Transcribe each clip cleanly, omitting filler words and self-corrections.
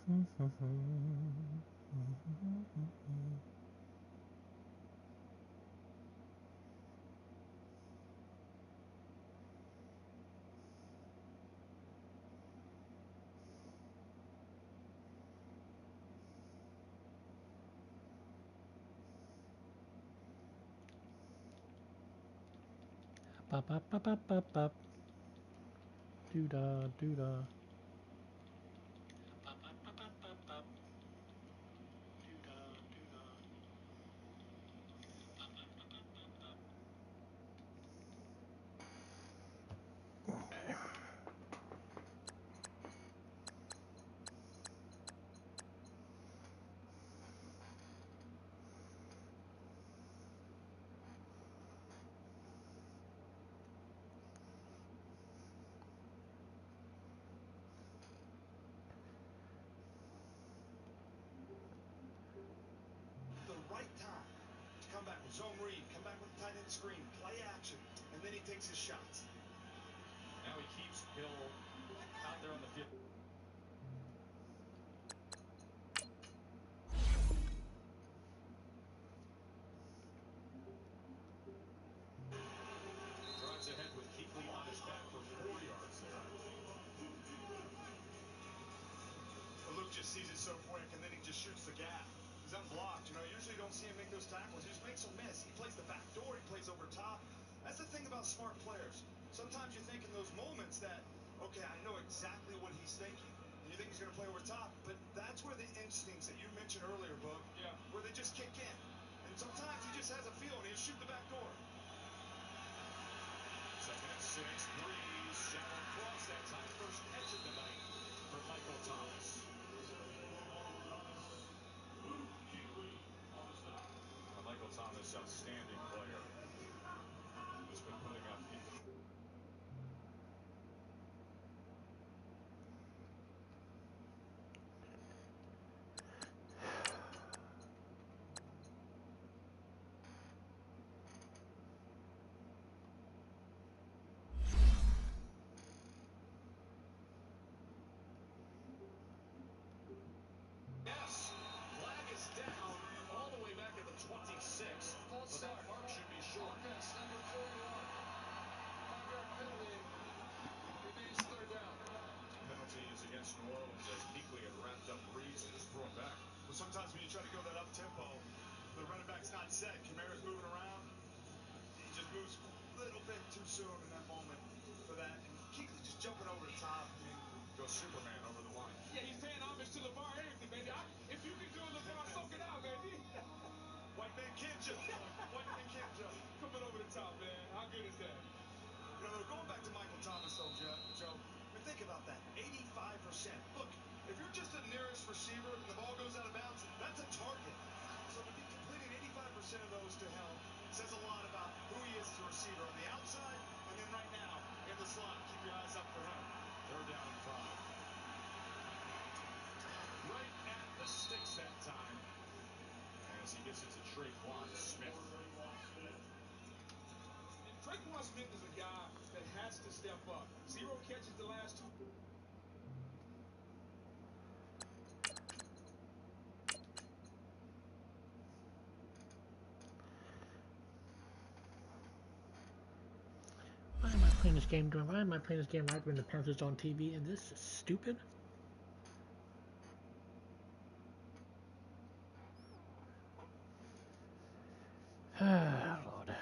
Bop, bop, bop, bop, bop, bop. Doo-da, doo-da. Bop, bop, bop, bop, bop, bop. Doo-da, doo-da. Bop, bop, bop, bop, bop, bop. Right time to come back with zone read, come back with tight end screen, play action, and then he takes his shots. Now he keeps Hill out there on the field. Drives ahead with Keekly on his back for 4 yards there. Luke just sees it so quick, and then he just shoots the gap. He's unblocked. You know, usually you don't see him make those tackles. He just makes a miss. He plays the back door. He plays over top. That's the thing about smart players. Sometimes you think in those moments that, okay, I know exactly what he's thinking. And you think he's going to play over top, but that's where the instincts that you mentioned earlier, Book, where they just kick in. And sometimes he just has a feel, and he'll shoot the back door. Second and 6, 3, shallow cross that time. First catch of the night for Michael Thomas. Michael Thomas, outstanding player. He's been putting up. Yes, flag is down all the way back at the 26. False start. That mark should be short. Offense, number 41. 5-yard penalty. Remains third down. Penalty is against New Orleans as Keekly had wrapped up Breeze and just threw him back. Well, sometimes when you try to go that up tempo, the running back's not set. Kamara's moving around. He just moves a little bit too soon in that moment for that. And Keekly just jumping over the top. I mean, goes Superman over the line. Yeah, he's paying homage to LeVar Arrington, baby. If you can do it, LeVar, soak it out, baby. White man can't jump. White man can't jump. Coming over the top, man. How good is that? You know, going back to Michael Thomas, though, Joe, I mean, think about that. 85%. Look, if you're just the nearest receiver and the ball goes out of bounds, that's a target. So to be completing 85% of those to him says a lot about who he is as a receiver on the outside, and then right now in the slot. Keep your eyes up for him. They're down 5. Right at the sticks that time as he gets into Traquan Smith. Traquan Smith is a guy that has to step up. 0 catches the last 2. Why am I playing this game doing? Why am I playing this game right when the Panthers on TV? And this is stupid. Ah, Lord.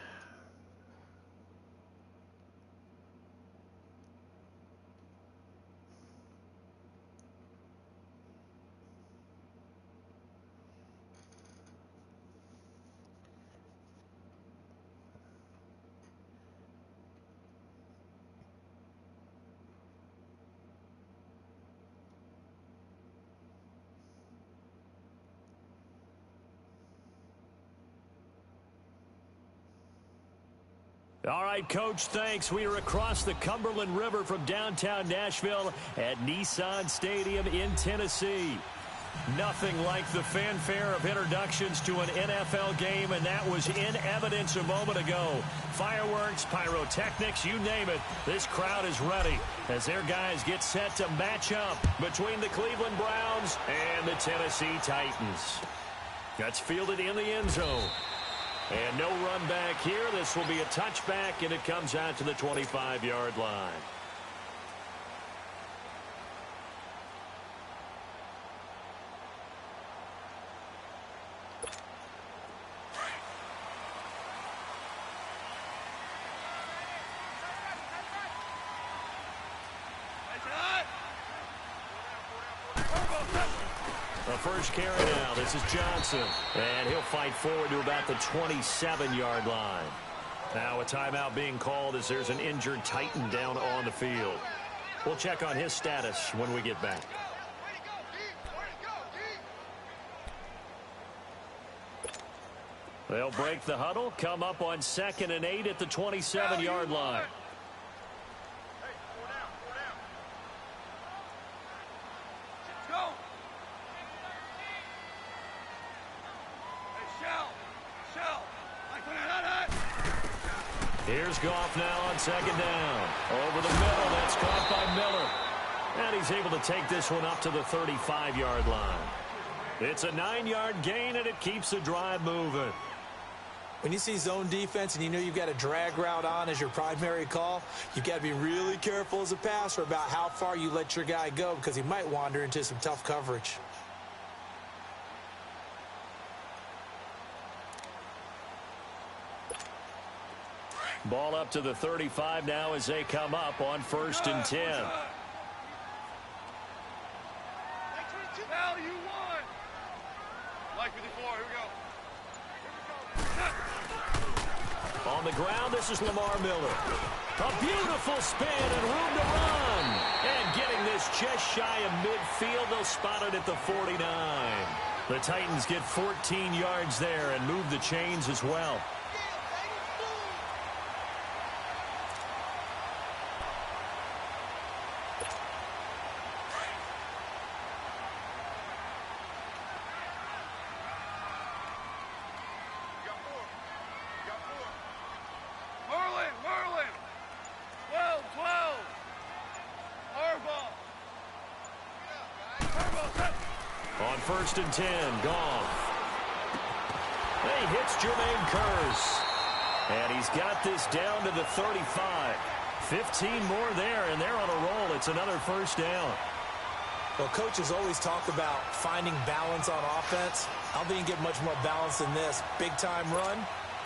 All right, Coach, thanks. We are across the Cumberland River from downtown Nashville at Nissan Stadium in Tennessee. Nothing like the fanfare of introductions to an NFL game, and that was in evidence a moment ago. Fireworks, pyrotechnics, you name it. This crowd is ready as their guys get set to match up between the Cleveland Browns and the Tennessee Titans. That's fielded in the end zone. And no run back here. This will be a touchback, and it comes out to the 25-yard line. The first carry now. This is Johnson. And he'll fight forward to about the 27-yard line. Now a timeout being called as there's an injured Titan down on the field. We'll check on his status when we get back. They'll break the huddle, come up on 2nd and 8 at the 27-yard line. Here's Goff now on 2nd down. Over the middle, that's caught by Miller. And he's able to take this one up to the 35-yard line. It's a 9-yard gain, and it keeps the drive moving. When you see zone defense and you know you've got a drag route on as your primary call, you've got to be really careful as a passer about how far you let your guy go because he might wander into some tough coverage. Ball up to the 35 now as they come up on 1st and 10. Value one. Like 54, here we go. On the ground, this is Lamar Miller. A beautiful spin and room to run. And getting this just shy of midfield, they'll spot it at the 49. The Titans get 14 yards there and move the chains as well. On 1st and 10, Goff. He hits Jermaine Kearse. And he's got this down to the 35. 15 more there, and they're on a roll. It's another 1st down. Well, coaches always talk about finding balance on offense. I don't think you get much more balance than this. Big-time run,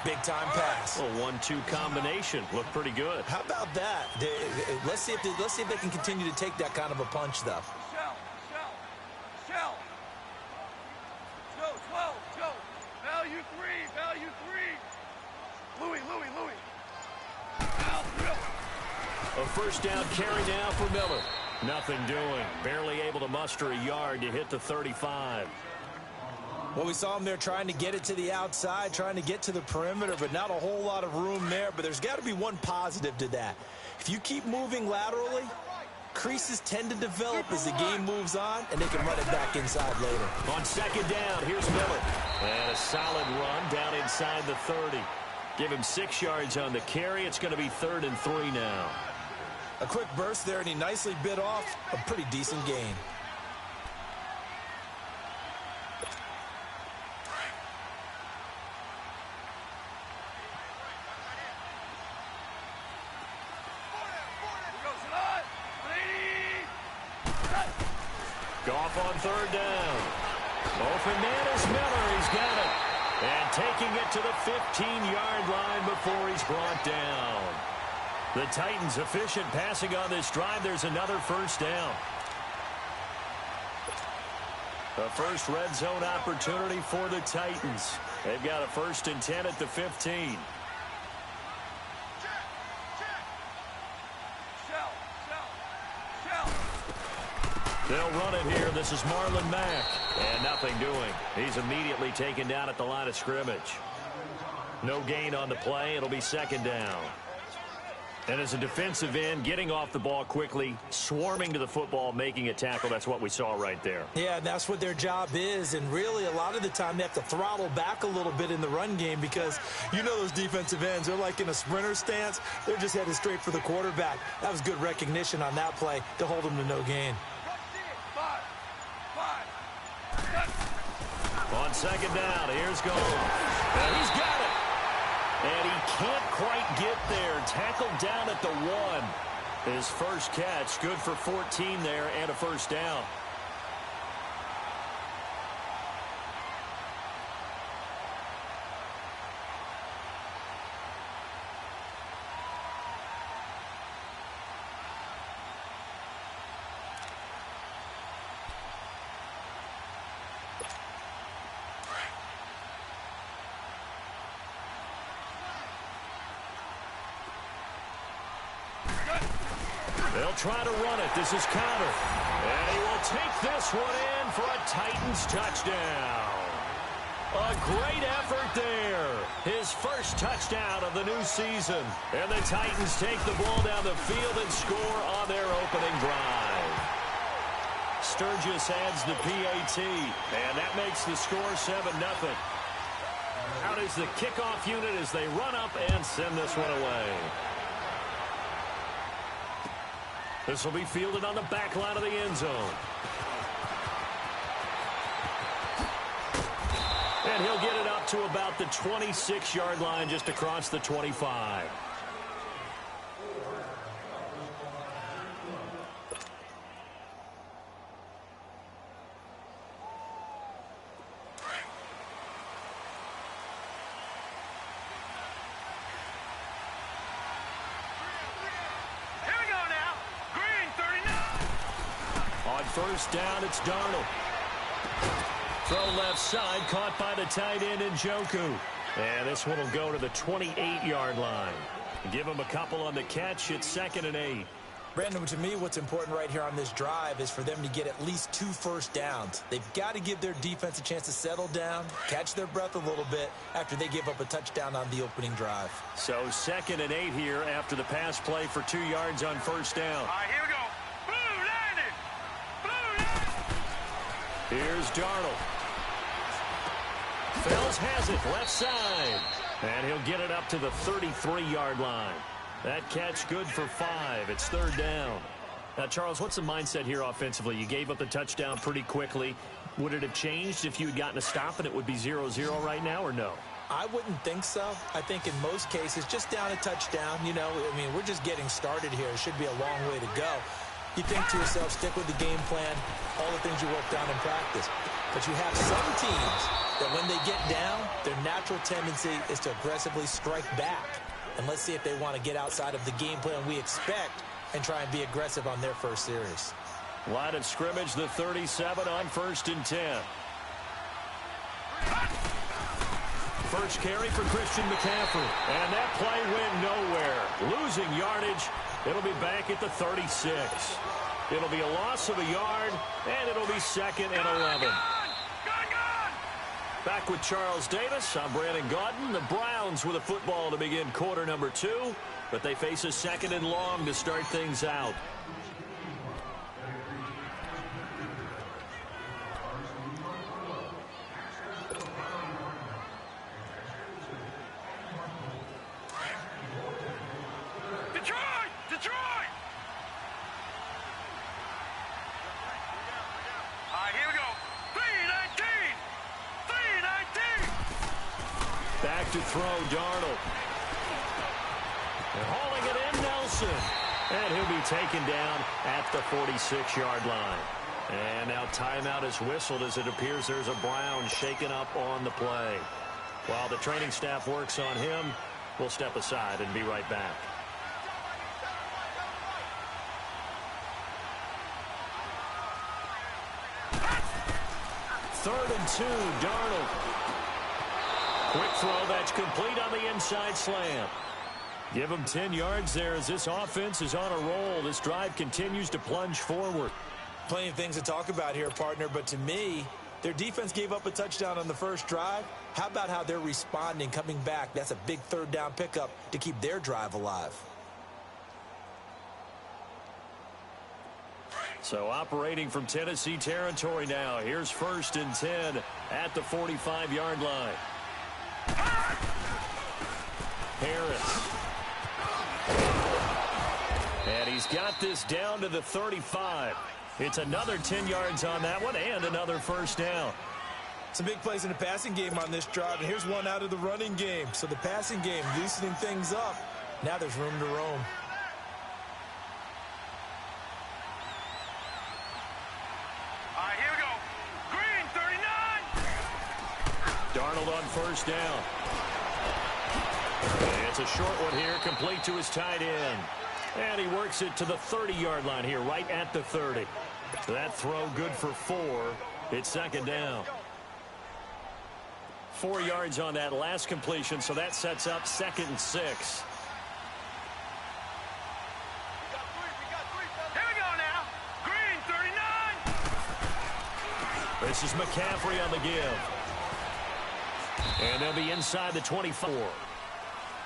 big-time pass. A 1-2 combination. Looked pretty good. How about that? Let's see if they can continue to take that kind of a punch, though. Shell. Go, 12, go. Value three. Louis. A 1st down carry now for Miller. Nothing doing. Barely able to muster a yard to hit the 35. Well, we saw him there trying to get it to the outside, trying to get to the perimeter, but not a whole lot of room there. But there's got to be one positive to that. If you keep moving laterally, creases tend to develop as the game moves on, and they can run it back inside later. On 2nd down, here's Miller. And a solid run down inside the 30. Give him 6 yards on the carry. It's going to be 3rd and 3 now. A quick burst there, and he nicely bit off a pretty decent gain. Goff on 3rd down. Open man is Miller. He's got it. And taking it to the 15-yard line before he's brought down. The Titans efficient passing on this drive. There's another 1st down. The first red zone opportunity for the Titans. They've got a 1st and 10 at the 15. They'll run it here. This is Marlon Mack. And nothing doing. He's immediately taken down at the line of scrimmage. No gain on the play. It'll be 2nd down. And as a defensive end, getting off the ball quickly, swarming to the football, making a tackle, that's what we saw right there. Yeah, that's what their job is. And really, a lot of the time, they have to throttle back a little bit in the run game because you know those defensive ends, they're like in a sprinter stance. They're just headed straight for the quarterback. That was good recognition on that play to hold them to no gain. On second down, here's Gold. And he's got it. And he can't quite get there. Tackled down at the 1. His first catch, good for 14 there and a first down. They'll try to run it. This is counter. And he will take this one in for a Titans touchdown. A great effort there. His first touchdown of the new season. And the Titans take the ball down the field and score on their opening drive. Sturgis adds the PAT. And that makes the score 7-0. Out is the kickoff unit as they run up and send this one away. This will be fielded on the back line of the end zone. And he'll get it up to about the 26-yard line, just across the 25. First down, it's Darnold. Throw left side, caught by the tight end Njoku. And this one will go to the 28-yard line. Give him a couple on the catch. It's 2nd and 8. Brandon, to me, what's important right here on this drive is for them to get at least 2 first downs. They've got to give their defense a chance to settle down, catch their breath a little bit after they give up a touchdown on the opening drive. So 2nd and 8 here after the pass play for 2 yards on first down. All right, here we go. Here's Darnold. Fells has it, left side. And he'll get it up to the 33-yard line. That catch good for 5. It's 3rd down. Now, Charles, what's the mindset here offensively? You gave up the touchdown pretty quickly. Would it have changed if you had gotten a stop and it would be 0-0 right now, or no? I wouldn't think so. I think in most cases, just down a touchdown, you know, I mean, we're just getting started here. It should be a long way to go. You think to yourself, stick with the game plan, all the things you worked on in practice. But you have some teams that when they get down, their natural tendency is to aggressively strike back. And let's see if they want to get outside of the game plan we expect and try and be aggressive on their first series. Line of scrimmage, the 37 on 1st and 10. First carry for Christian McCaffrey. And that play went nowhere. Losing yardage. It'll be back at the 36. It'll be a loss of a yard, and it'll be 2nd and 11. Back with Charles Davis. I'm Brandon Gaudin. The Browns with a football to begin quarter number 2, but they face a 2nd and long to start things out. To throw, Darnold. And hauling it in, Nelson. And he'll be taken down at the 46-yard line. And now timeout is whistled as it appears there's a Brown shaken up on the play. While the training staff works on him, we'll step aside and be right back. Third and 2, Darnold. Quick throw, that's complete on the inside slant. Give him 10 yards there as this offense is on a roll. This drive continues to plunge forward. Plenty of things to talk about here, partner, but to me, their defense gave up a touchdown on the first drive. How about how they're responding, coming back? That's a big 3rd down pickup to keep their drive alive. So operating from Tennessee territory now. Here's 1st and 10 at the 45-yard line. Harris. And he's got this down to the 35. It's another 10 yards on that one and another 1st down. Some big plays in the passing game on this drive, and here's one out of the running game. So the passing game loosening things up. Now there's room to roam. All right, here we go. Green, 39. Darnold on 1st down. It's a short one here, complete to his tight end. And he works it to the 30-yard line here, right at the 30. So that throw good for 4. It's 2nd down. 4 yards on that last completion, so that sets up 2nd and 6. Here we go now. Green, 39. This is McCaffrey on the give. And they'll be inside the 24.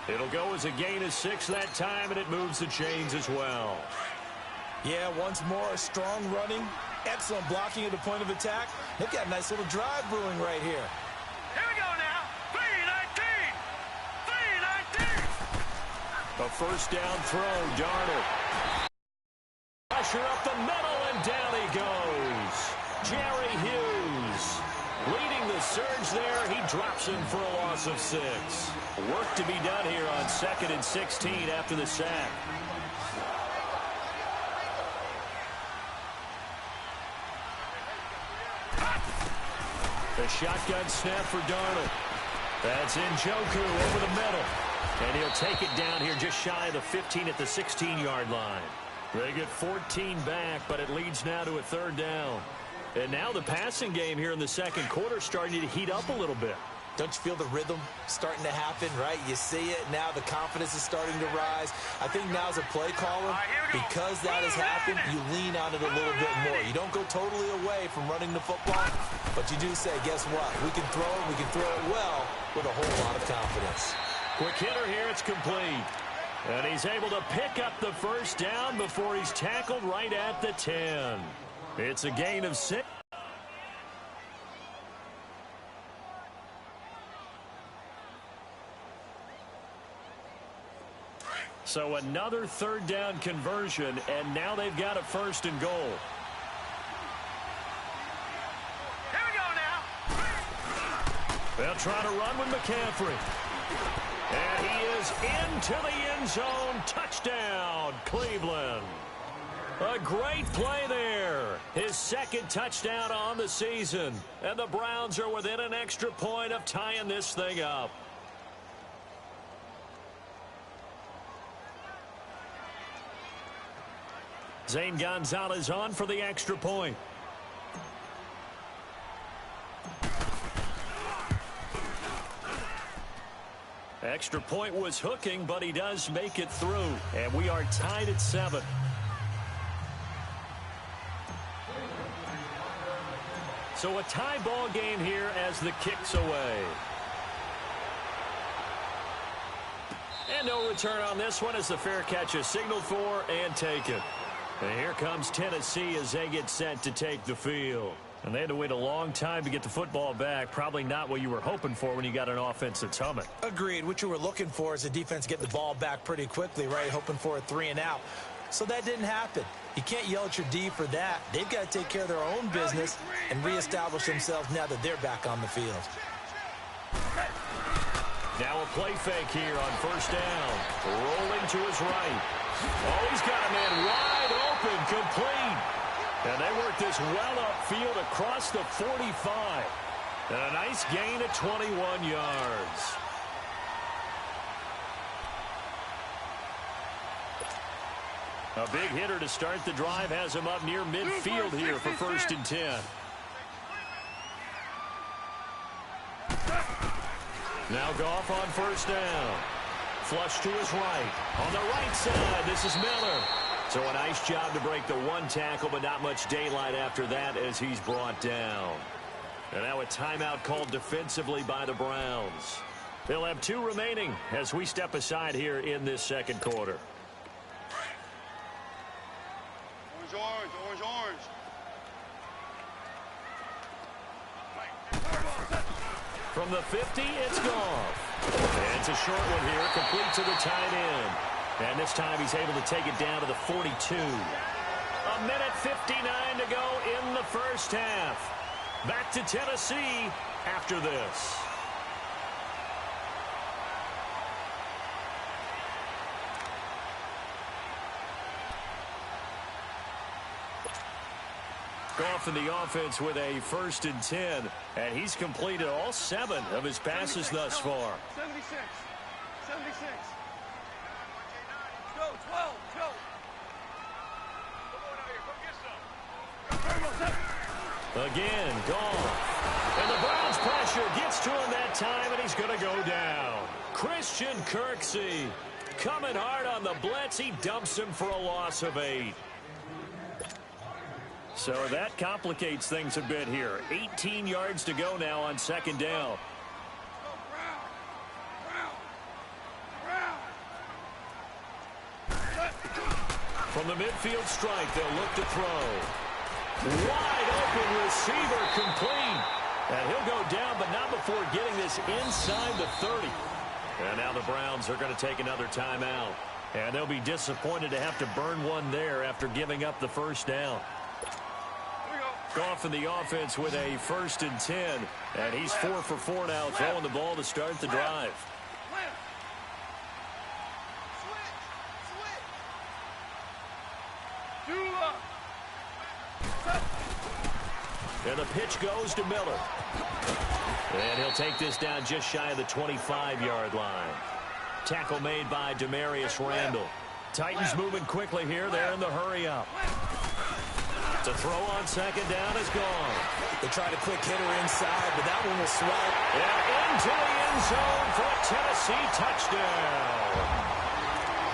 It'll go as a gain of 6 that time, and it moves the chains as well. Yeah, once more, strong running, excellent blocking at the point of attack. They've got a nice little drive brewing right here. Here we go now. 3-19. 3-19. A 1st down throw, Darnold. Pressure up the middle, and down he goes. Jerry Hughes leading the surge there. He drops him for a loss of 6. Work to be done here on 2nd and 16 after the sack. The shotgun snap for Darnold. That's Njoku over the middle. And he'll take it down here just shy of the 15 at the 16-yard line. They get 14 back, but it leads now to a 3rd down. And now the passing game here in the 2nd quarter starting to heat up a little bit. Don't you feel the rhythm starting to happen, right? You see it. Now the confidence is starting to rise. I think now as a play caller, because that has happened, you lean on it a little bit more. You don't go totally away from running the football, but you do say, guess what? We can throw it. We can throw it well with a whole lot of confidence. Quick hitter here. It's complete. And he's able to pick up the 1st down before he's tackled right at the 10. It's a gain of 6. So another 3rd down conversion, and now they've got a 1st and goal. Here we go now. They'll try to run with McCaffrey. And he is into the end zone. Touchdown, Cleveland. A great play there. His 2nd touchdown on the season. And the Browns are within an extra point of tying this thing up. Zane Gonzalez on for the extra point. Extra point was hooking, but he does make it through. And we are tied at 7. So a tie ball game here as the kick's away. And no return on this one as the fair catch is signaled for and taken. And here comes Tennessee as they get set to take the field. And they had to wait a long time to get the football back. Probably not what you were hoping for when you got an offense that's humming. Agreed. What you were looking for is a defense getting the ball back pretty quickly, right? Hoping for a 3 and out. So that didn't happen. You can't yell at your D for that. They've got to take care of their own business and reestablish themselves now that they're back on the field. Now a play fake here on 1st down. Rolling to his right. Oh, he's got a man wide open, complete. And they work this well upfield across the 45. And a nice gain of 21 yards. A big hitter to start the drive has him up near midfield here for 1st and 10. Now Goff on 1st down. Flush to his right. On the right side, this is Miller. So a nice job to break the 1 tackle, but not much daylight after that as he's brought down. And now a timeout called defensively by the Browns. They'll have 2 remaining as we step aside here in this 2nd quarter. Orange. From the 50, it's gone. And it's a short one here, complete to the tight end. And this time he's able to take it down to the 42. A minute 59 to go in the first half. Back to Tennessee after this. Goff in the offense with a 1st and 10, and he's completed all 7 of his passes thus far. 76. Go, 12, go. Again, Goff. And the Browns pressure gets to him that time, and he's going to go down. Christian Kirksey coming hard on the blitz. He dumps him for a loss of 8. So that complicates things a bit here. 18 yards to go now on 2nd down. From the midfield strike, they'll look to throw. Wide open receiver complete. And he'll go down, but not before getting this inside the 30. And now the Browns are going to take another timeout. And they'll be disappointed to have to burn one there after giving up the 1st down. Goff in the offense with a 1st and 10. And he's 4 for 4 now, throwing the ball to start the drive. And the pitch goes to Miller. And he'll take this down just shy of the 25-yard line. Tackle made by Demarius Randall. Titans moving quickly here. They're in the hurry-up. To throw on 2nd down is gone. They tried a quick hitter inside, but that one was swiped. And into the end zone for a Tennessee touchdown.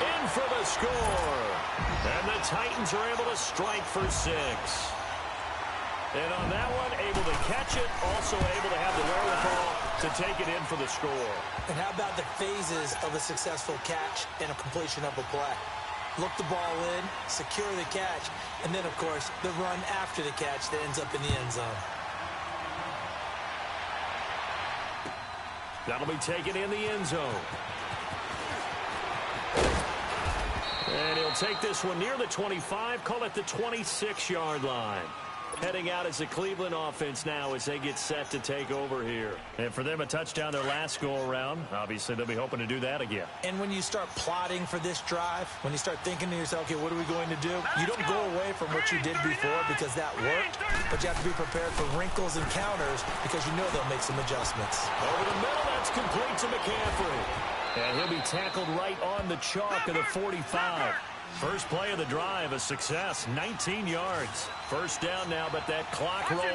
In for the score. And the Titans are able to strike for 6. And on that one, able to catch it, also able to have the wherewithal to take it in for the score. And how about the phases of a successful catch and a completion of a play? Look the ball in, secure the catch, and then, of course, the run after the catch that ends up in the end zone. That'll be taken in the end zone. And he'll take this one near the 25, call it the 26-yard line. Heading out as the Cleveland offense now as they get set to take over here. And for them, a touchdown their last go-around. Obviously, they'll be hoping to do that again. And when you start plotting for this drive, when you start thinking to yourself, okay, what are we going to do? You don't go away from what you did before because that worked, but you have to be prepared for wrinkles and counters because you know they'll make some adjustments. Over the middle, that's complete to McCaffrey. And he'll be tackled right on the chalk of the 45. First play of the drive, a success, 19 yards. 1st down now, but that clock rolling.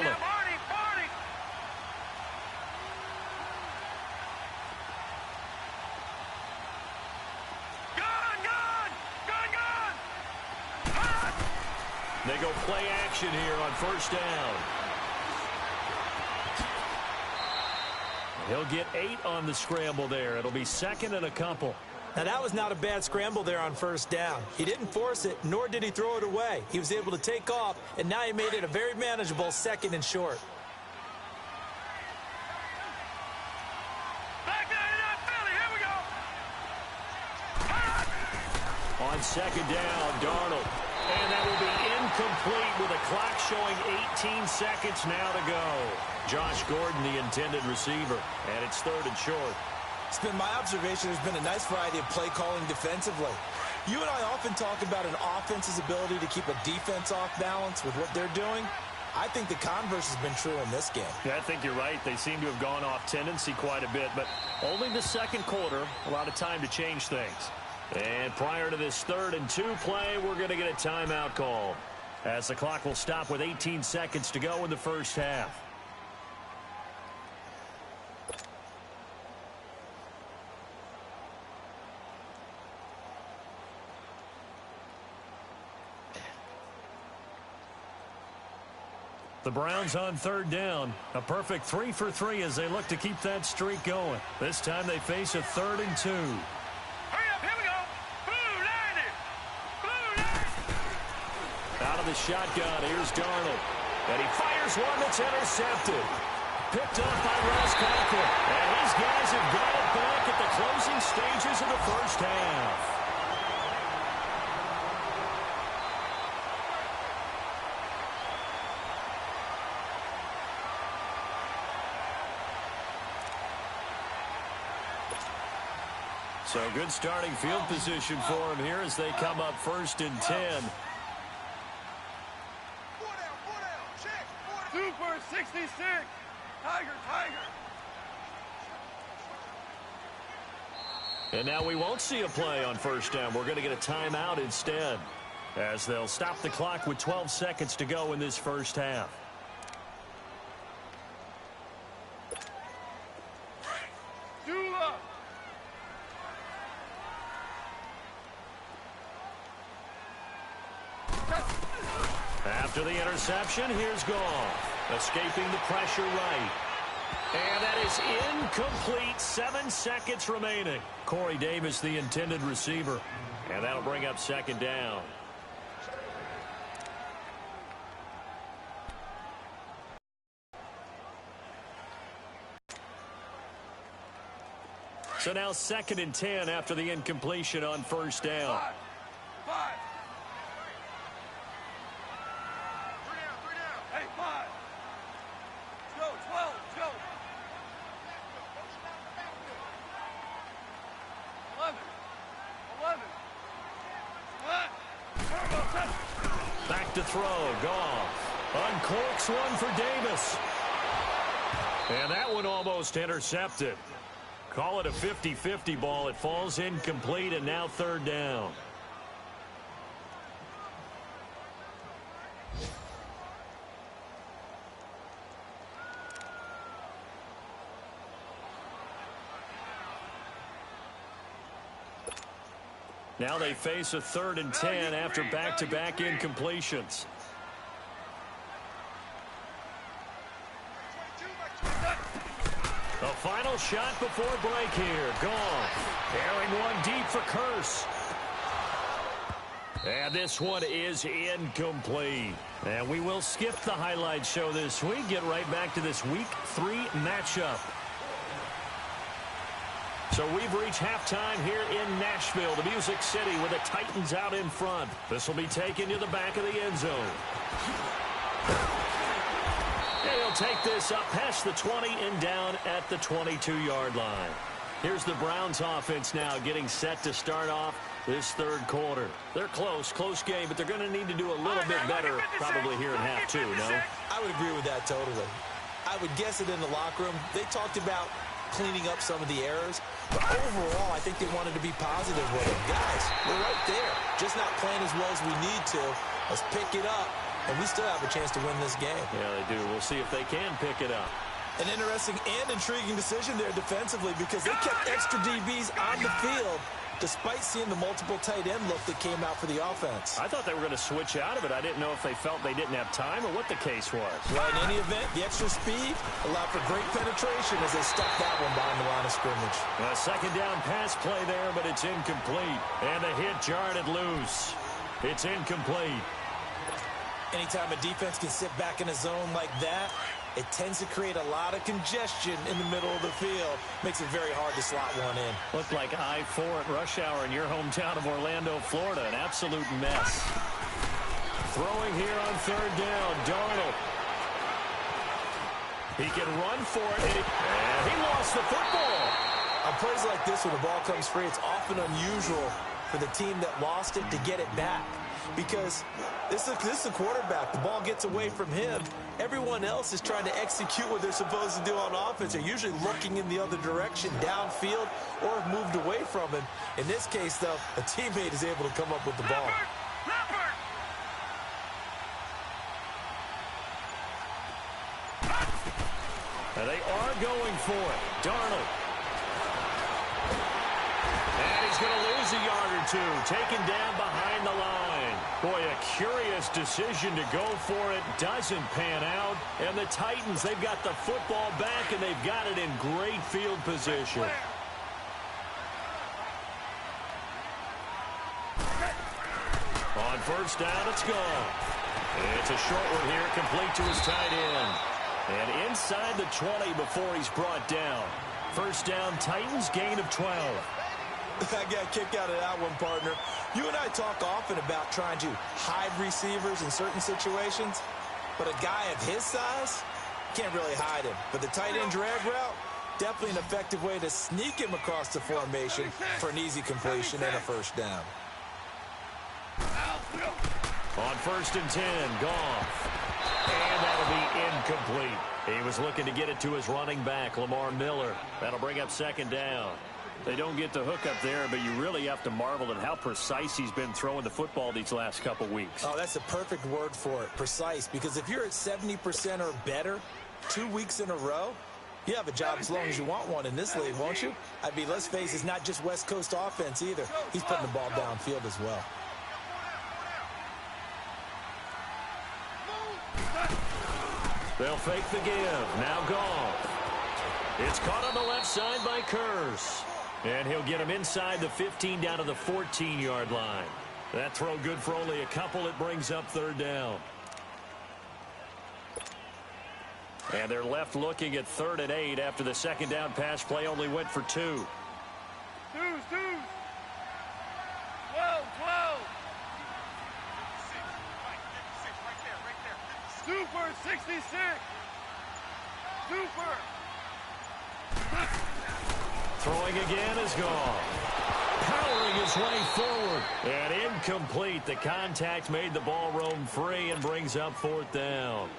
They go play action here on 1st down. He'll get 8 on the scramble there. It'll be 2nd and a couple. Now, that was not a bad scramble there on 1st down. He didn't force it, nor did he throw it away. He was able to take off, and now he made it a very manageable 2nd and short. On 2nd down, Darnold. And that will be incomplete with a clock showing 18 seconds now to go. Josh Gordon, the intended receiver, and it's 3rd and short. It's been my observation there's been a nice variety of play calling defensively. You and I often talk about an offense's ability to keep a defense off balance with what they're doing. I think the converse has been true in this game. Yeah, I think you're right. They seem to have gone off tendency quite a bit, but only the 2nd quarter, a lot of time to change things. And prior to this 3rd and 2 play, we're going to get a timeout call as the clock will stop with 18 seconds to go in the 1st half. The Browns on 3rd down. A perfect 3 for 3 as they look to keep that streak going. This time they face a 3rd and 2. Hurry up, here we go. Blue line it. Blue line. Out of the shotgun. Here's Darnold. And he fires one that's intercepted. Picked up by Ross Conklin. And his guys have got it back at the closing stages of the first half. So good starting field position for him here as they come up 1st and 10. Super 66. Tiger. And now we won't see a play on 1st down. We're going to get a timeout instead, as they'll stop the clock with 12 seconds to go in this first half. After the interception, here's Goff, escaping the pressure right. And that is incomplete. 7 seconds remaining. Corey Davis, the intended receiver. And that'll bring up 2nd down. So now 2nd and 10 after the incompletion on 1st down. 5. Hey, 5. Go, 12, go. 11. Back to throw. Goff uncorks one for Davis. And that one almost intercepted. Call it a 50-50 ball. It falls incomplete, and now 3rd down. Now they face a 3rd and 10 after back-to-back incompletions. The final shot before break here. Goff carrying one deep for Curse. And this one is incomplete. And we will skip the highlight show this week. Get right back to this Week 3 matchup. So we've reached halftime here in Nashville, the Music City, with the Titans out in front. This will be taken to the back of the end zone. He'll take this up past the 20 and down at the 22-yard line. Here's the Browns offense now getting set to start off this 3rd quarter. They're close game, but they're going to need to do a little bit better probably here in half 2, no? I would agree with that totally. I would guess it in the locker room. They talked about cleaning up some of the errors, but overall, I think they wanted to be positive with it. Guys, we're right there. Just not playing as well as we need to. Let's pick it up. And we still have a chance to win this game. Yeah, they do. We'll see if they can pick it up. An interesting and intriguing decision there defensively because they kept extra DBs on the field despite seeing the multiple tight end look that came out for the offense. I thought they were going to switch out of it. I didn't know if they felt they didn't have time or what the case was. Well, in any event, the extra speed allowed for great penetration as they stuffed that one behind the line of scrimmage. A 2nd down pass play there, but it's incomplete. And the hit jarred it loose. It's incomplete. Anytime a defense can sit back in a zone like that, it tends to create a lot of congestion in the middle of the field. Makes it very hard to slot one in. Looked like I-4 at rush hour in your hometown of Orlando, Florida. An absolute mess. Throwing here on 3rd down, Darnold. He can run for it, and he lost the football. On plays like this, when the ball comes free, it's often unusual for the team that lost it to get it back. Because this is a quarterback. The ball gets away from him. Everyone else is trying to execute what they're supposed to do on offense. They're usually looking in the other direction, downfield, or have moved away from him. In this case, though, a teammate is able to come up with the ball. And they are going for it. Darnold. And he's going to lose a yard or two. Taken down behind the line. Boy, a curious decision to go for it. Doesn't pan out. And the Titans, they've got the football back, and they've got it in great field position. On 1st down, it's gone. It's a short one here, complete to his tight end. And inside the 20 before he's brought down. First down, Titans, gain of 12. I got a kick out of that one, partner. You and I talk often about trying to hide receivers in certain situations, but a guy of his size can't really hide him. But the tight end drag route, definitely an effective way to sneak him across the formation for an easy completion and a first down. On 1st and 10, Goff. And that'll be incomplete. He was looking to get it to his running back, Lamar Miller. That'll bring up 2nd down. They don't get the hook up there, but you really have to marvel at how precise he's been throwing the football these last couple weeks. Oh, that's a perfect word for it, precise, because if you're at 70% or better 2 weeks in a row, you have a job as long as you want one in this league, won't you? I mean, let's face it, it's not just West Coast offense either. He's putting the ball downfield as well. They'll fake the give. Now Goff. It's caught on the left side by Kurz. And he'll get him inside the 15 down to the 14-yard line. That throw good for only a couple. It brings up 3rd down. And they're left looking at 3rd and 8 after the 2nd down pass play only went for 2. Twos. 12. Super 66. Super. Throwing again is Goff. Powering his way forward. And incomplete. The contact made the ball roam free and brings up 4th down.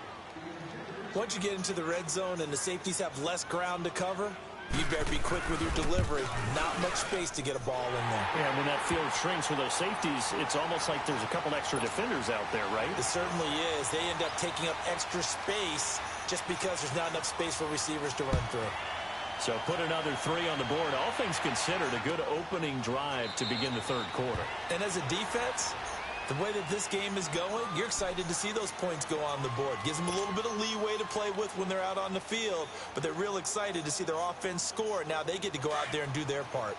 Once you get into the red zone and the safeties have less ground to cover, you better be quick with your delivery. Not much space to get a ball in there. Yeah, when that field shrinks with those safeties, it's almost like there's a couple extra defenders out there, right? It certainly is. They end up taking up extra space just because there's not enough space for receivers to run through. So put another 3 on the board. All things considered, a good opening drive to begin the 3rd quarter. And as a defense, the way that this game is going, you're excited to see those points go on the board. Gives them a little bit of leeway to play with when they're out on the field, but they're real excited to see their offense score. Now they get to go out there and do their part.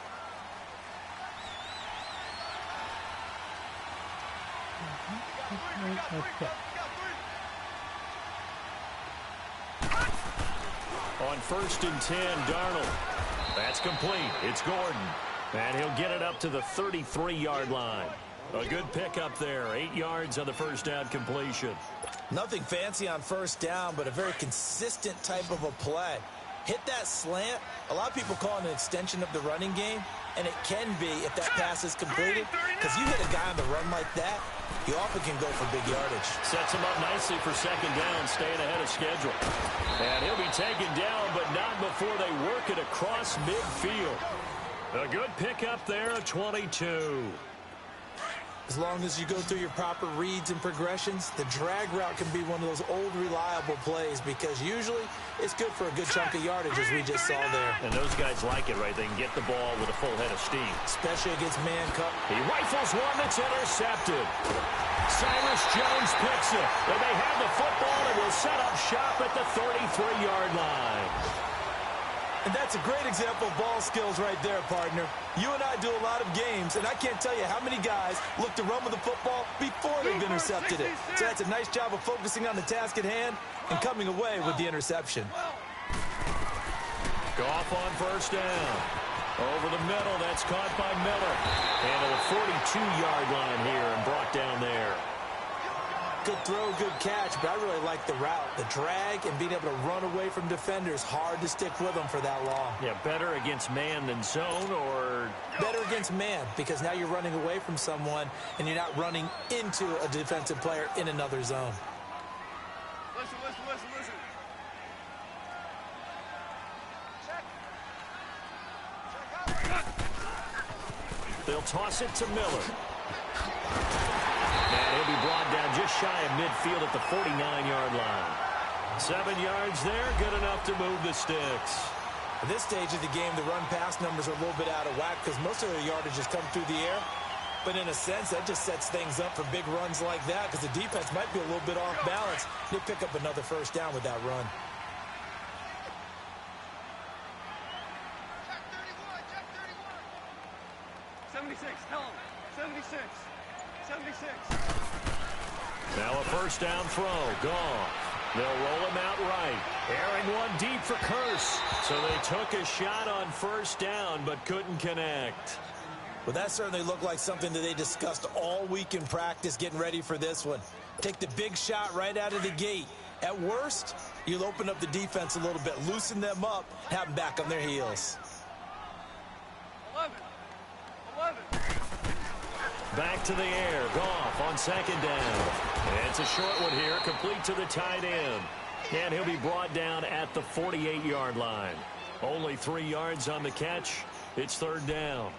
On 1st and 10, Darnold. That's complete. It's Gordon. And he'll get it up to the 33-yard line. A good pickup there. 8 yards on the first down completion. Nothing fancy on first down, but a very consistent type of a play. Hit that slant. A lot of people call it an extension of the running game, and it can be if that pass is completed, because you hit a guy on the run like that, he often can go for big yardage. Sets him up nicely for 2nd down, staying ahead of schedule. And he'll be taken down, but not before they work it across midfield. A good pickup there, a 22. As long as you go through your proper reads and progressions, the drag route can be one of those old reliable plays because usually it's good for a good chunk of yardage, as we just saw there. And those guys like it, right? They can get the ball with a full head of steam. Especially against man cup. He rifles one that's intercepted. Cyrus Jones picks it. And they have the football and will set up shop at the 33-yard line. And that's a great example of ball skills right there, partner. You and I do a lot of games, and I can't tell you how many guys look to run with the football before they've intercepted it. So that's a nice job of focusing on the task at hand and coming away with the interception. Goff on first down. Over the middle, that's caught by Miller. And to the 42-yard line here and brought down there. Good throw, good catch, but I really like the route. The drag and being able to run away from defenders, hard to stick with them for that long. Yeah, better against man than zone, or? Better against man, because now you're running away from someone and you're not running into a defensive player in another zone. Listen. They'll toss it to Miller. And he'll be brought down just shy of midfield at the 49-yard line. 7 yards there, good enough to move the sticks. At this stage of the game, the run-pass numbers are a little bit out of whack because most of their yardage has come through the air. But in a sense, that just sets things up for big runs like that because the defense might be a little bit off balance. They'll pick up another first down with that run. Check 31. 76, tell him. 76. Now a first down throw. Gone. They'll roll him out right. Airing one deep for Curse. So they took a shot on first down but couldn't connect. Well, that certainly looked like something that they discussed all week in practice getting ready for this one. Take the big shot right out of the gate. At worst, you'll open up the defense a little bit, loosen them up, have them back on their heels. 11. Back to the air. Goff on second down. And it's a short one here, complete to the tight end. And he'll be brought down at the 48-yard line. Only 3 yards on the catch. It's third down.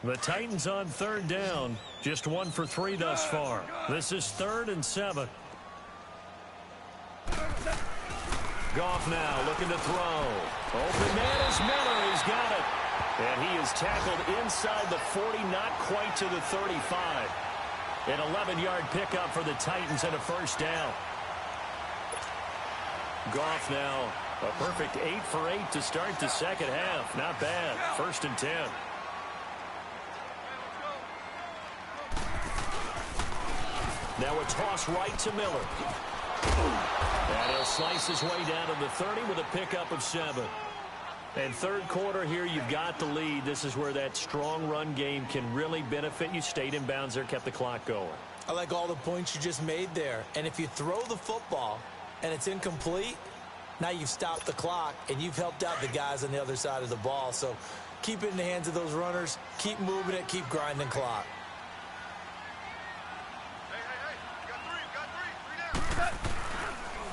The Titans on third down. Just 1 for 3 thus far. This is 3rd and 7. Goff now looking to throw. Open man is Miller. He's got it. And he is tackled inside the 40, not quite to the 35. An 11-yard pickup for the Titans and a first down. Goff now a perfect 8 for 8 to start the second half. Not bad. 1st and 10. Now a toss right to Miller. And he'll slice his way down to the 30 with a pickup of 7. And third quarter here, you've got the lead. This is where that strong run game can really benefit you. Stayed in bounds there, kept the clock going. I like all the points you just made there. And if you throw the football and it's incomplete, now you've stopped the clock and you've helped out the guys on the other side of the ball. So keep it in the hands of those runners. Keep moving it. Keep grinding clock.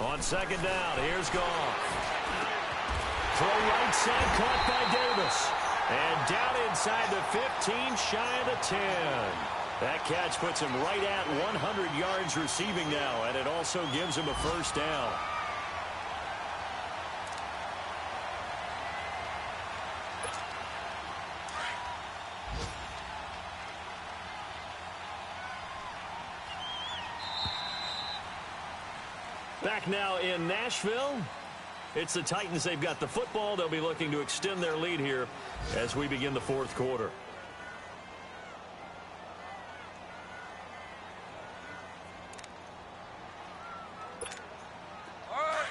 On second down, here's Goff. Throw right side, caught by Davis. And down inside the 15, shy of the 10. That catch puts him right at 100 yards receiving now, and it also gives him a first down. Back now in Nashville. It's the Titans. They've got the football. They'll be looking to extend their lead here as we begin the fourth quarter. All right.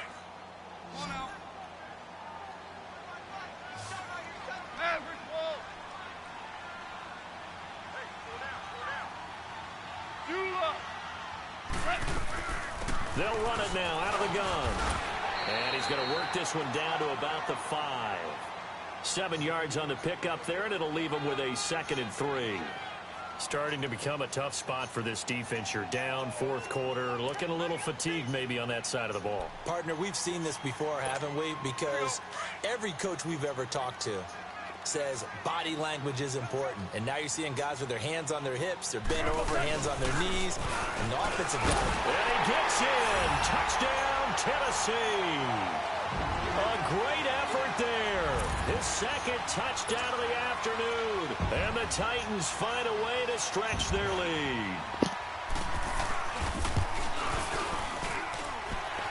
Come on now. Maverick ball. Hey, slow down. They'll run it now out of the gun. And he's going to work this one down to about the 5. 7 yards on the pickup there, and it'll leave him with a 2nd and 3. Starting to become a tough spot for this defense. You're down, fourth quarter, looking a little fatigued maybe on that side of the ball. Partner, we've seen this before, haven't we? Because every coach we've ever talked to says body language is important. And now you're seeing guys with their hands on their hips, they're bent over, hands on their knees, and the offensive guy. And he gets in. Touchdown, Tennessee. A great effort there. His 2nd touchdown of the afternoon. And the Titans find a way to stretch their lead.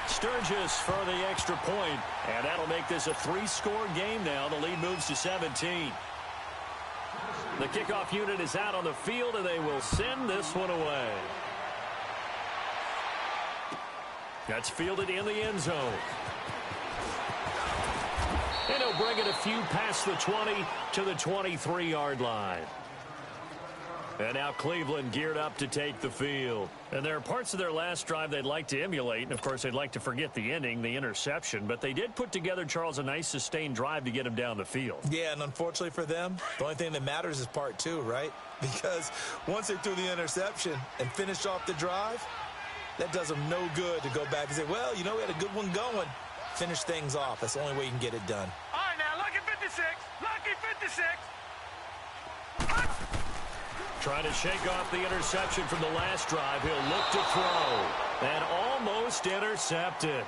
Sturgis for the extra point, and that'll make this a 3-score game now. The lead moves to 17. The kickoff unit is out on the field, and they will send this one away. That's fielded in the end zone. And he'll bring it a few past the 20 to the 23-yard line. And now Cleveland geared up to take the field. And there are parts of their last drive they'd like to emulate. And, of course, they'd like to forget the ending, the interception. But they did put together, Charles, a nice sustained drive to get him down the field. Yeah, and unfortunately for them, the only thing that matters is part 2, right? Because once they threw the interception and finished off the drive, that does them no good to go back and say, well, you know, we had a good one going. Finish things off. That's the only way you can get it done. All right, now, lucky 56. Lucky 56. Trying to shake off the interception from the last drive. He'll look to throw. And almost intercepted.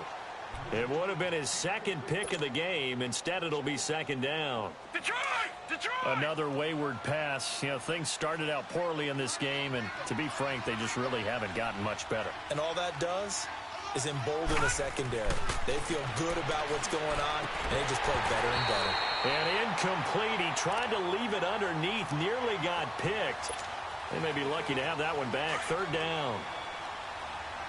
It would have been his 2nd pick of the game. Instead, it'll be 2nd down. Detroit! Detroit! Another wayward pass. You know, things started out poorly in this game, and to be frank, they just really haven't gotten much better. And all that does is embolden the secondary. They feel good about what's going on, and they just play better and better. And incomplete. He tried to leave it underneath, nearly got picked. They may be lucky to have that one back. Third down.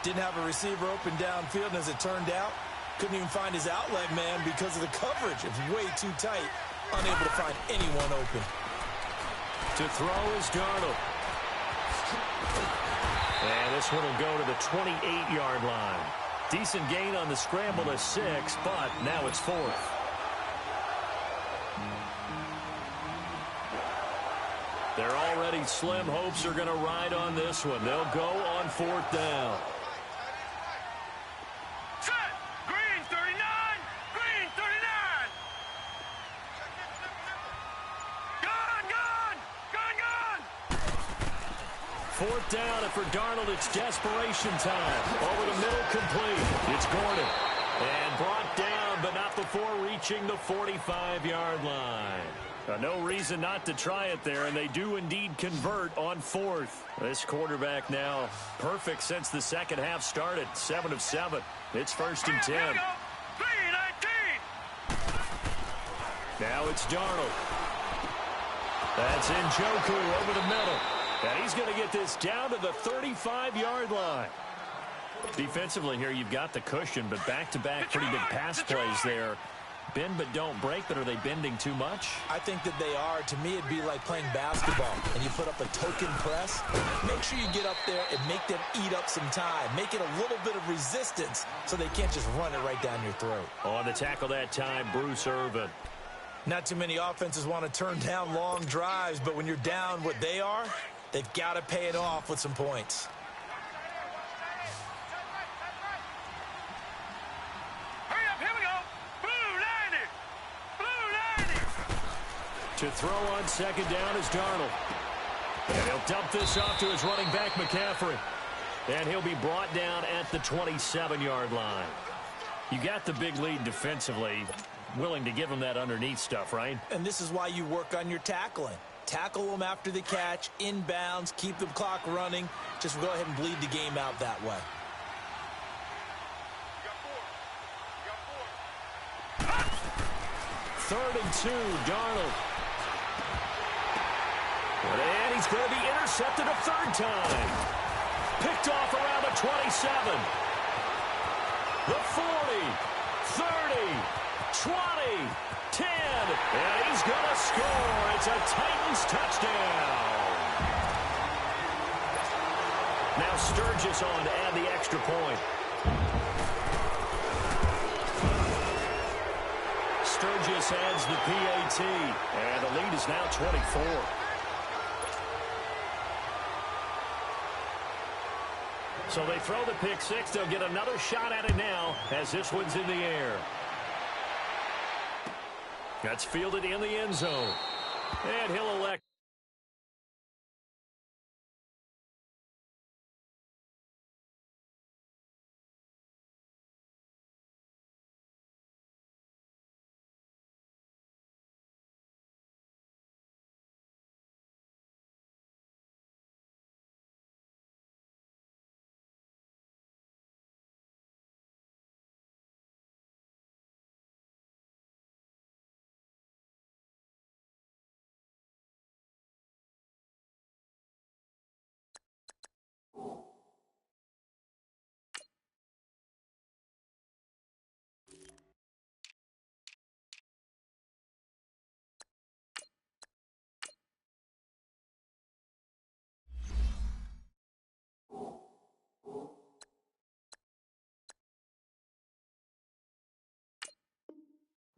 Didn't have a receiver open downfield, and as it turned out, couldn't even find his outlet man because of the coverage. It's way too tight. Unable to find anyone open. To throw is Darnold. And this one will go to the 28-yard line. Decent gain on the scramble to 6, but now it's 4th. Their already slim hopes are going to ride on this one. They'll go on 4th down. Set. Green 39. Green 39. Gun. 4th down, and for Darnold, it's desperation time. Over the middle, complete. It's Gordon. And brought down, but not before reaching the 45-yard line. No reason not to try it there, and they do indeed convert on 4th. This quarterback now perfect since the second half started. 7 of 7. It's 1st and 10. Now it's Darnold. That's Njoku over the middle. And he's going to get this down to the 35-yard line. Defensively here, you've got the cushion, but back-to-back pretty big pass plays there. Bend but don't break, but are they bending too much? I think that they are. To me, it'd be like playing basketball, and you put up a token press. Make sure you get up there and make them eat up some time. Make it a little bit of resistance so they can't just run it right down your throat. On the tackle that time, Bruce Irvin. Not too many offenses want to turn down long drives, but when you're down what they are, they've got to pay it off with some points. To throw on 2nd down is Darnold. And he'll dump this off to his running back, McCaffrey. And he'll be brought down at the 27-yard line. You got the big lead defensively. Willing to give him that underneath stuff, right? And this is why you work on your tackling. Tackle them after the catch, inbounds, keep the clock running. Just go ahead and bleed the game out that way. Third and 2, Darnold. And he's going to be intercepted a 3rd time. Picked off around the 27. The 40, 30, 20, 10. And he's going to score. It's a Titans touchdown. Now Sturgis on to add the extra point. Sturgis adds the PAT. And the lead is now 24. So they throw the pick 6. They'll get another shot at it now as this one's in the air. That's fielded in the end zone. And he'll elect.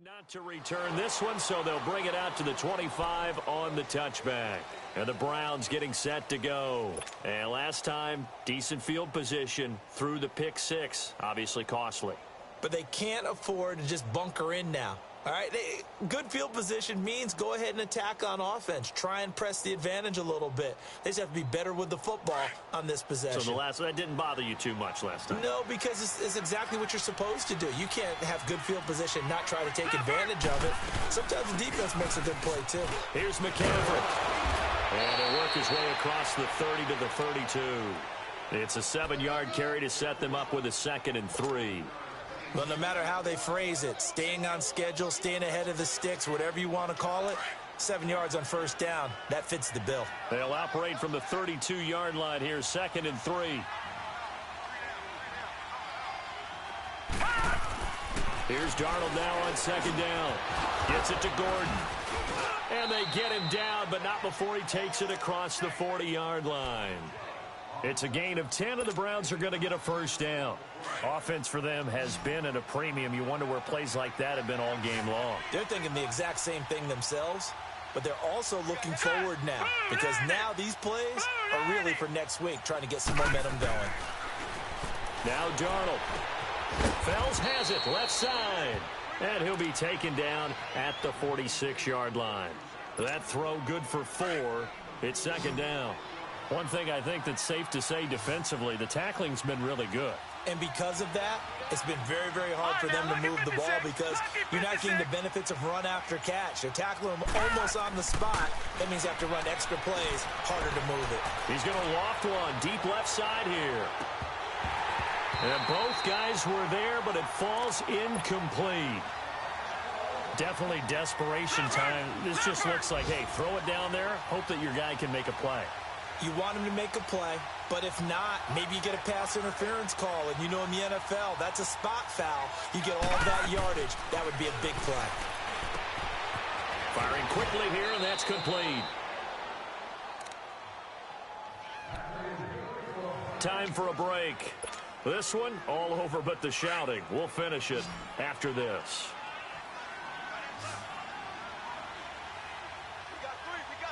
Not to return this one, so they'll bring it out to the 25 on the touchback. And the Browns getting set to go. And last time, decent field position through the pick 6. Obviously costly. But they can't afford to just bunker in now. All right, good field position means go ahead and attack on offense. Try and press the advantage a little bit. They just have to be better with the football on this possession. So that didn't bother you too much last time? No, because it's exactly what you're supposed to do. You can't have good field position, not try to take advantage of it. Sometimes the defense makes a good play, too. Here's McCaffrey. And he'll work his way across the 30 to the 32. It's a 7-yard carry to set them up with a 2nd and 3. Well, no matter how they phrase it, staying on schedule, staying ahead of the sticks, whatever you want to call it, 7 yards on first down. That fits the bill. They'll operate from the 32-yard line here, 2nd and 3. Here's Darnold now on 2nd down. Gets it to Gordon. And they get him down, but not before he takes it across the 40-yard line. It's a gain of 10, and the Browns are going to get a first down. Offense for them has been at a premium. You wonder where plays like that have been all game long. They're thinking the exact same thing themselves, but they're also looking forward now because now these plays are really for next week, trying to get some momentum going. Now Darnold. Fells has it, left side. And he'll be taken down at the 46-yard line. That throw good for 4. It's 2nd down. One thing I think that's safe to say defensively, the tackling's been really good. And because of that, it's been very, very hard for them to move the ball because you're not getting the benefits of run after catch. They're tackling them almost on the spot. That means you have to run extra plays, harder to move it. He's going to loft one deep left side here. And both guys were there, but it falls incomplete. Definitely desperation time. This just looks like, hey, throw it down there, hope that your guy can make a play. You want him to make a play, but if not, maybe you get a pass interference call. And you know in the NFL, that's a spot foul. You get all that yardage. That would be a big play. Firing quickly here, and that's complete. Time for a break. This one, all over but the shouting. We'll finish it after this.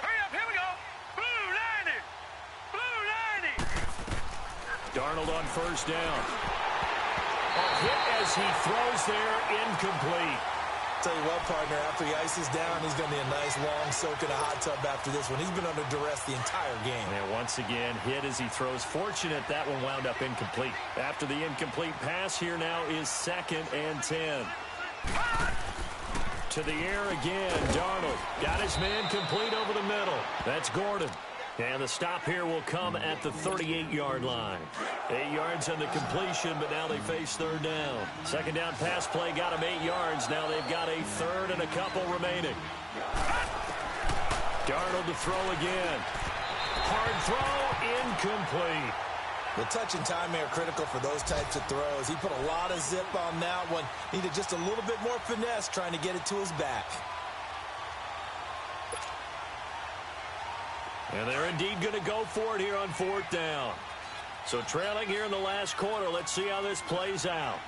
Hurry up, here we go. Blue 90. Blue 90. Darnold on first down. A hit as he throws there, incomplete. Tell you what, partner, after he ices down, he's going to be a nice long soak in a hot tub after this one. He's been under duress the entire game. And once again, hit as he throws. Fortunate that one wound up incomplete. After the incomplete pass, here now is 2nd and 10. To the air again, Darnold. Got his man complete over the middle. That's Gordon. And the stop here will come at the 38-yard line. 8 yards on the completion, but now they face 3rd down. 2nd down pass play got them 8 yards. Now they've got a 3rd and a couple remaining. Darnold to throw again. Hard throw, incomplete. The touch and time are critical for those types of throws. He put a lot of zip on that one. Needed just a little bit more finesse trying to get it to his back. And they're indeed going to go for it here on 4th down. So trailing here in the last quarter. Let's see how this plays out.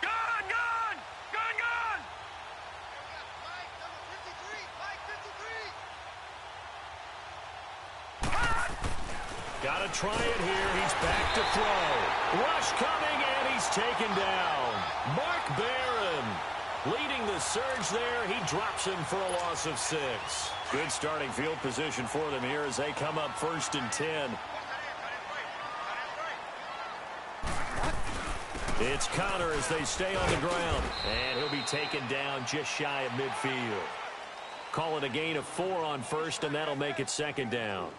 Gone. Got to try it here. He's back to throw. Rush coming, and he's taken down. Mark Barron leading the surge there. He drops him for a loss of 6. Good starting field position for them here as they come up 1st and 10. It's Connor as they stay on the ground. And he'll be taken down just shy of midfield. Call it a gain of 4 on 1st, and that'll make it 2nd down.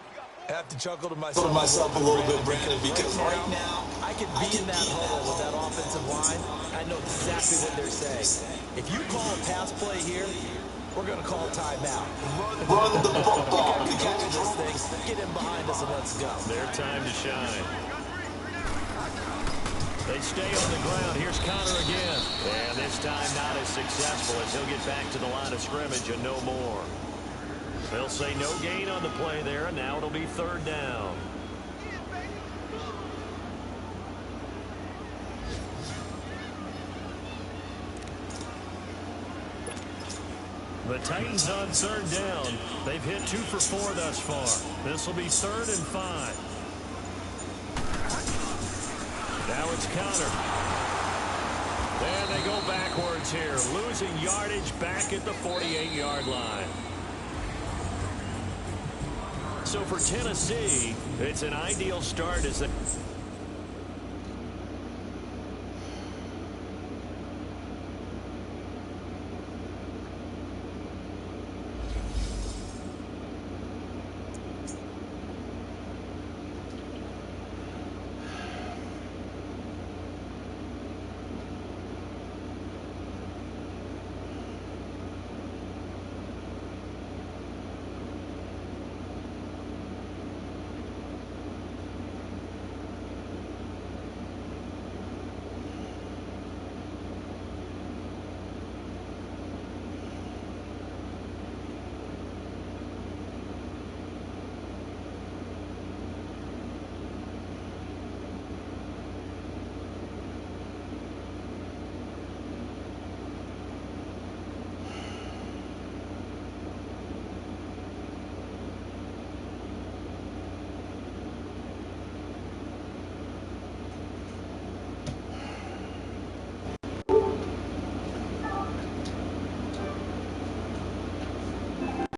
I have to chuckle to myself a little bit, Brandon, because right now I could be in that huddle with that offensive line. I know exactly what they're saying. If you call a pass play here, we're going to call a timeout. Run the football. We got to control this thing. Get in behind us and let's go. Their time to shine. They stay on the ground. Here's Connor again. And this time not as successful as he'll get back to the line of scrimmage and no more. They'll say no gain on the play there, and now it'll be 3rd down. The Titans on 3rd down. They've hit 2 for 4 thus far. This will be 3rd and 5. Now it's Connor. And they go backwards here, losing yardage back at the 48-yard line. So for Tennessee, it's an ideal start as they